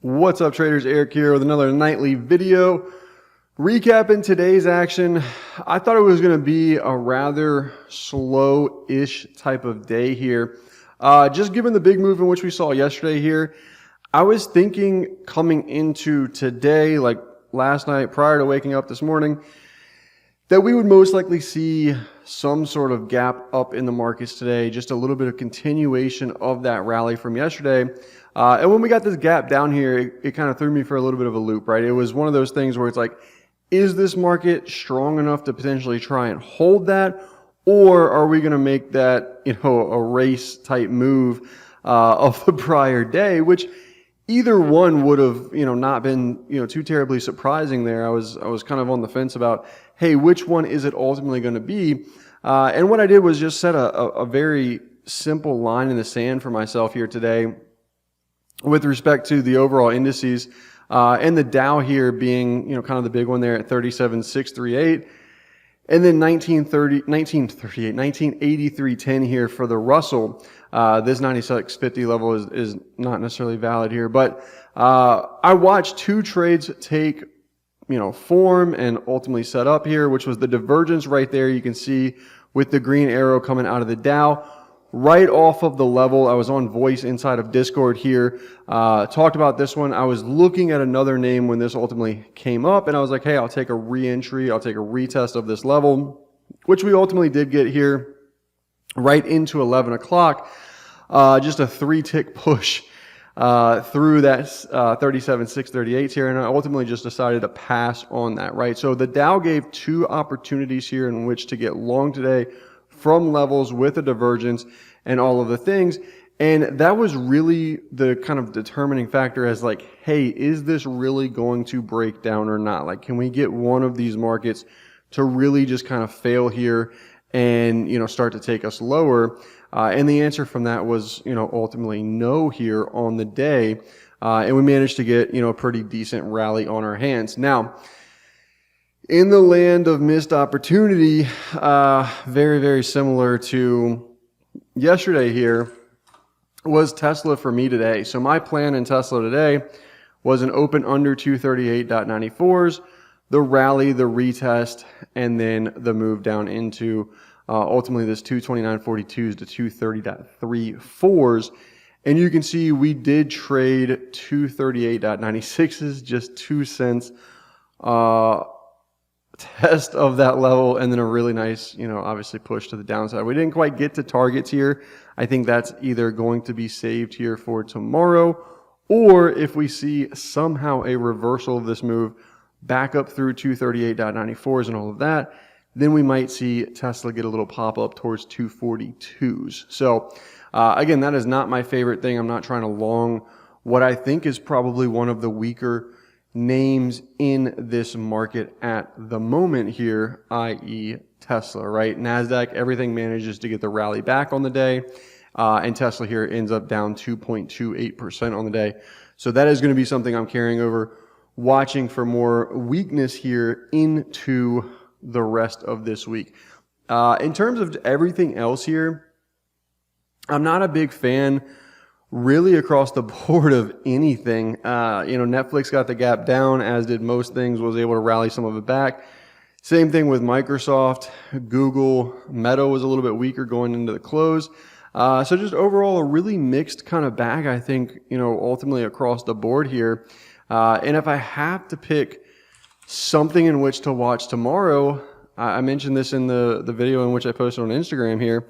What's up, traders? Eric here with another nightly video. Recapping today's action, I thought it was going to be a rather slow-ish type of day here. Just given the big move in which we saw yesterday here, I was thinking coming into today, like last night prior to waking up this morning, that we would most likely see some sort of gap up in the markets today, just a little bit of continuation of that rally from yesterday. And when we got this gap down here, it kind of threw me for a little bit of a loop, right? It was one of those things where it's like, is this market strong enough to potentially try and hold that? Or are we going to make that, a race type move of the prior day, which either one would have, not been, too terribly surprising there. I was kind of on the fence about, hey, which one is it ultimately going to be? And what I did was just set a very simple line in the sand for myself here today with respect to the overall indices, and the Dow here being, kind of the big one there at 37,638, and then 1983.10 here for the Russell. This 96.50 level is not necessarily valid here, but I watched two trades take, form and ultimately set up here, which was the divergence right there. You can see with the green arrow coming out of the Dow. Right off of the level. I was on voice inside of Discord here, talked about this one. I was looking at another name when this ultimately came up, and I was like, hey, I'll take a re-entry, I'll take a retest of this level, which we ultimately did get here right into 11 o'clock. Just a 3-tick push through that 37,638 here, and I ultimately just decided to pass on that, right? So the Dow gave two opportunities here in which to get long today from levels with a divergence and all of the things. And that was really the kind of determining factor as like, hey, is this really going to break down or not? Like, can we get one of these markets to really just kind of fail here and, start to take us lower? And the answer from that was, ultimately no here on the day. And we managed to get, a pretty decent rally on our hands. Now, in the land of missed opportunity, very, very similar to yesterday here, was Tesla for me today. So my plan in Tesla today was an open under 238.94s, the rally, the retest, and then the move down into ultimately this 229.42s to 230.34s. And you can see we did trade 238.96s, just 2 cents. Test of that level, and then a really nice, obviously push to the downside. We didn't quite get to targets here. I think that's either going to be saved here for tomorrow, or if we see somehow a reversal of this move back up through 238.94s and all of that, then we might see Tesla get a little pop up towards 242s. So again, that is not my favorite thing. I'm not trying to long what I think is probably one of the weaker names in this market at the moment here, i.e. Tesla, right? NASDAQ, everything manages to get the rally back on the day, and Tesla here ends up down 2.28% on the day. So that is going to be something I'm carrying over, watching for more weakness here into the rest of this week. In terms of everything else here, I'm not a big fan really across the board of anything. Netflix got the gap down, as did most things, was able to rally some of it back. Same thing with Microsoft, Google, Meta was a little bit weaker going into the close. So just overall a really mixed kind of bag, I think, ultimately across the board here. And if I have to pick something in which to watch tomorrow, I mentioned this in the video in which I posted on Instagram here,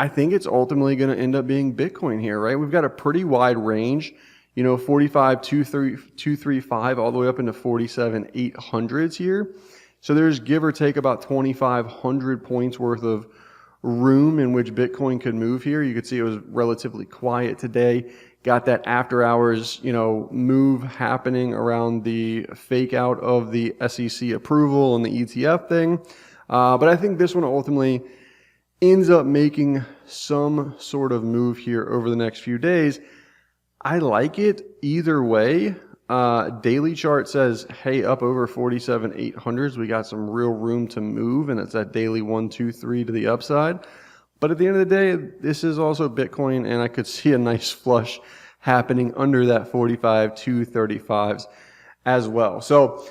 I think it's ultimately going to end up being Bitcoin here, right? We've got a pretty wide range, 45,235 all the way up into 47,800s here. So there's give or take about 2,500 points worth of room in which Bitcoin could move here. You could see it was relatively quiet today. Got that after hours, move happening around the fake out of the SEC approval and the ETF thing. But I think this one ultimately ends up making some sort of move here over the next few days. I like it either way. Daily chart says, hey, up over 47,800s, we got some real room to move, and it's that daily 1, 2, 3 to the upside. But at the end of the day, this is also Bitcoin, and I could see a nice flush happening under that 45 to 35s as well. So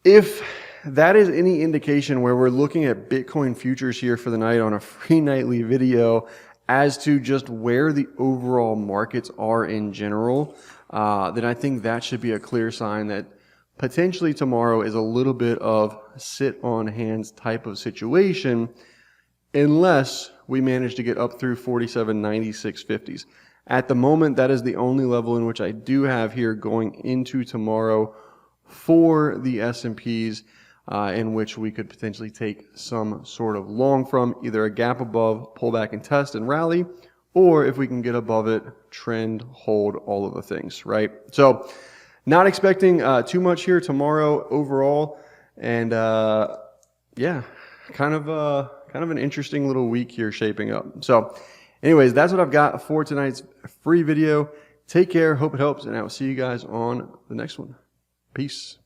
if that is any indication where we're looking at Bitcoin futures here for the night on a free nightly video as to just where the overall markets are in general, then I think that should be a clear sign that potentially tomorrow is a little bit of sit on hands type of situation, unless we manage to get up through 47.9650s. At the moment, that is the only level in which I do have here going into tomorrow for the S&Ps, in which we could potentially take some sort of long from, either a gap above, pull back and test and rally, or if we can get above it, trend, hold, all of the things, right? So not expecting too much here tomorrow overall, and yeah, kind of an interesting little week here shaping up. So anyways, that's what I've got for tonight's free video. Take care, hope it helps, and I will see you guys on the next one. Peace.